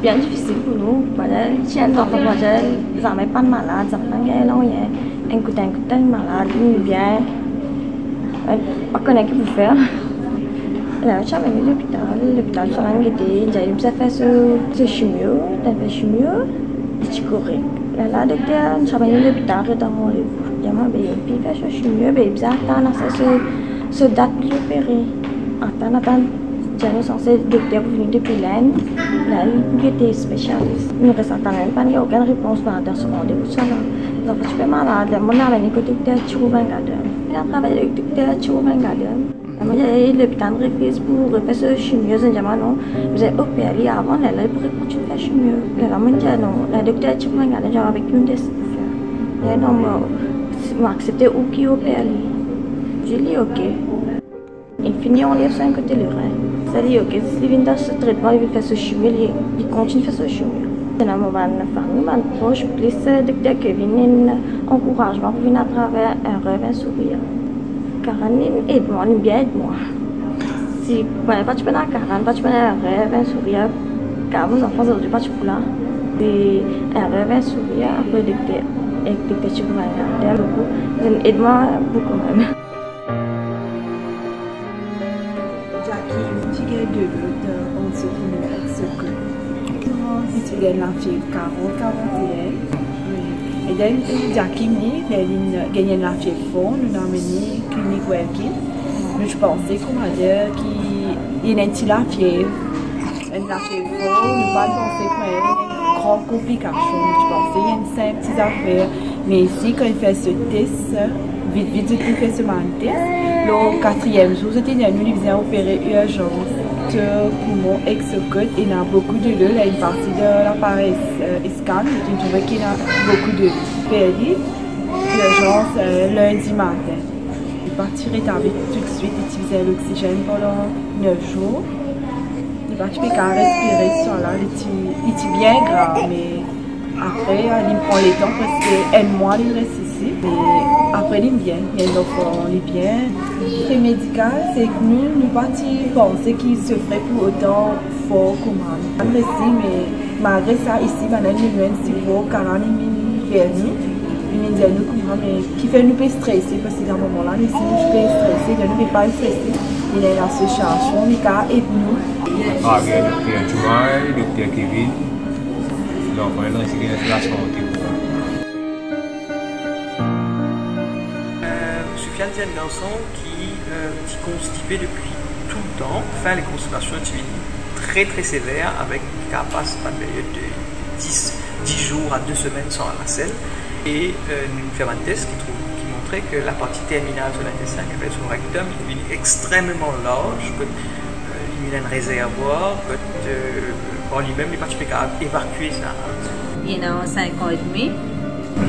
bien difficile pour nous. Si elles ont jamais pas de malade, ça n'a rien. Un coup de malade, bien. Pas connaître ce qu'il faut faire. Là, je suis allée à l'hôpital, ça m'a aidé. J'ai fait ce chimio, j'ai fait chimio, et je courais. Là, docteur, je suis allée à l'hôpital, j'ai fait ce chimio, j'ai attends, ce date pour l'opérer. Attends, j'ai censé docteur venu depuis l'Inde. Là, il était spécialiste. Il ne reste pas aucune réponse dans ce rendez-vous. Ils ont fait super malade. Mon ami est le docteur Chirou-Vangadem. Il a travaillé avec le docteur Chirou-Vangadem. L'hôpital refuse pour refaire ce chimio. Je dis non, vous êtes opéré avant, là, il pourrait continuer à faire chimio. Là, je dis non, le docteur Chirou-Vangadem, j'ai avec une test pour faire. Non, moi, accepté ou qui opère. J'ai dit ok. Il finit en lire 5 côté le rein. Ça dit ok, s'il vient dans ce traitement, il veut faire ce chimio, il continue à faire ce chimio. C'est un moment proche, plus le docteur Kevin a un encouragement pour venir à travers un rêve, un sourire. Karen, aide-moi, aide-moi. Si pas tu peux dans Karen, pas tu peux dans un rêve, un sourire, car vos enfants aujourd'hui pas tu peux là. Et un rêve, un sourire, après le docteur, et le docteur tu peux regarder beaucoup. Aide-moi beaucoup même. Jackie, tu gagnes de l'autre, on se finit avec ce que. Si tu gagnes la fièvre 40, 41. Et donc, Jackie, il a gagné la fièvre fond, nous avons mené clinique Welkin. Nous pensons qu'il y a une fièvre. La fièvre fond, nous pas penser qu'il y a une grande complication. Nous pensons qu'il y a une simple petite affaire. Mais ici, quand il fait ce test, vite, il fait ce test. Le 4e jour, c'était nous faisons opérer urgence de poumon exocode. Il y a beaucoup de l'eau, là, une partie de l'appareil scan. Je trouvais qu'il y a beaucoup de PLI. Urgence lundi matin. Il est parti rétablir tout de suite, utiliser l'oxygène pendant 9 jours. Il est parti respirer sur là, il est bien grave, mais après, il prend le temps parce qu'un mois, il reste ici. Et après, il est bien. Il est bien. Le médical, c'est que nous pensons qu'il se ferait pour autant fort comme ça. Mais malgré ça, ici, il y a un petit peu 40 000 vernis. Mais qui fait nous stresser parce que dans ce moment-là, nous sommes stressés, nous ne pas stressés. Il est dans ce situation, il aide nous. Ah, il y a le docteur Joël, le docteur Kevin. Donc, on est ici dans la santé. Soufiane, c'est un garçon qui est constipé depuis tout le temps, fait les constipations très très sévères avec qui passe par une période de 10 jours à 2 semaines sans la selle. Et nous faisons un test qui montrait que la partie terminale de l'intestin, qui appelle son rectum, il est extrêmement large, il y a un réservoir, par lui-même, il n'est pas capable d'évacuer ça. Il y a 5 ans et demi.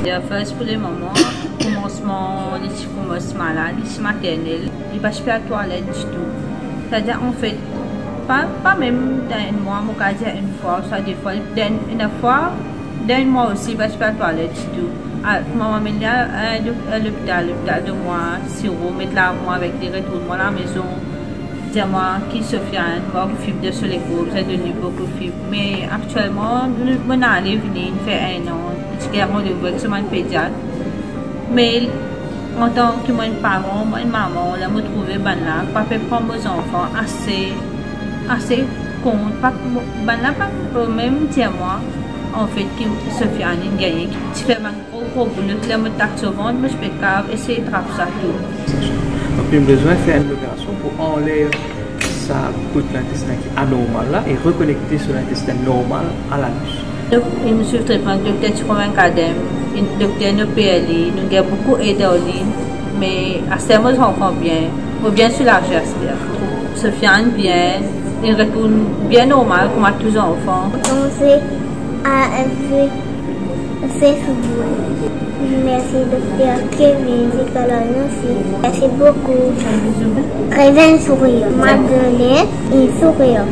Il a fait pour le moment, commencement, il commence malade, il est maternel, il n'est pas à la toilette du tout. C'est-à-dire, en fait, pas même d'un mois, on peut dire une fois, soit des fois, une fois, d'un mois aussi, il ne va pas à la toilette du tout. Maman m'a mis à l'hôpital de moi, sirop, mettre là moi avec des retournements à la maison. Dis-moi qui Sofiane, moi qui fibre de sur les cours, j'ai donné beaucoup de fibres. Mais actuellement, mon allée venir, il fait 1 an, je suis rendez-vous avec mon pédiatre. Mais en tant que mon parent, mon maman, là, me trouver ban là, papa prend mes enfants assez compte, pas même dis-moi. En fait, que Sofiane a gagné. Tu fais un gros boulot, tu as me taxe au ventre, mais je peux essayer de traper ça tout. Donc, il a besoin de faire une opération pour enlever sa côte l'intestin qui est anormal là et reconnecter sur l'intestin normal à l'anus. Donc, il me suit très bien, le docteur Chirou-Vangadem, le docteur de PLI, nous avons beaucoup aidé en ligne, mais à ce moment, on comprend bien, ou bien sur la geste. Sofiane bien, il retourne bien normal comme à tous les enfants. Merci docteur Kevin, merci beaucoup. Réveil sourire. Madeleine, il sourire.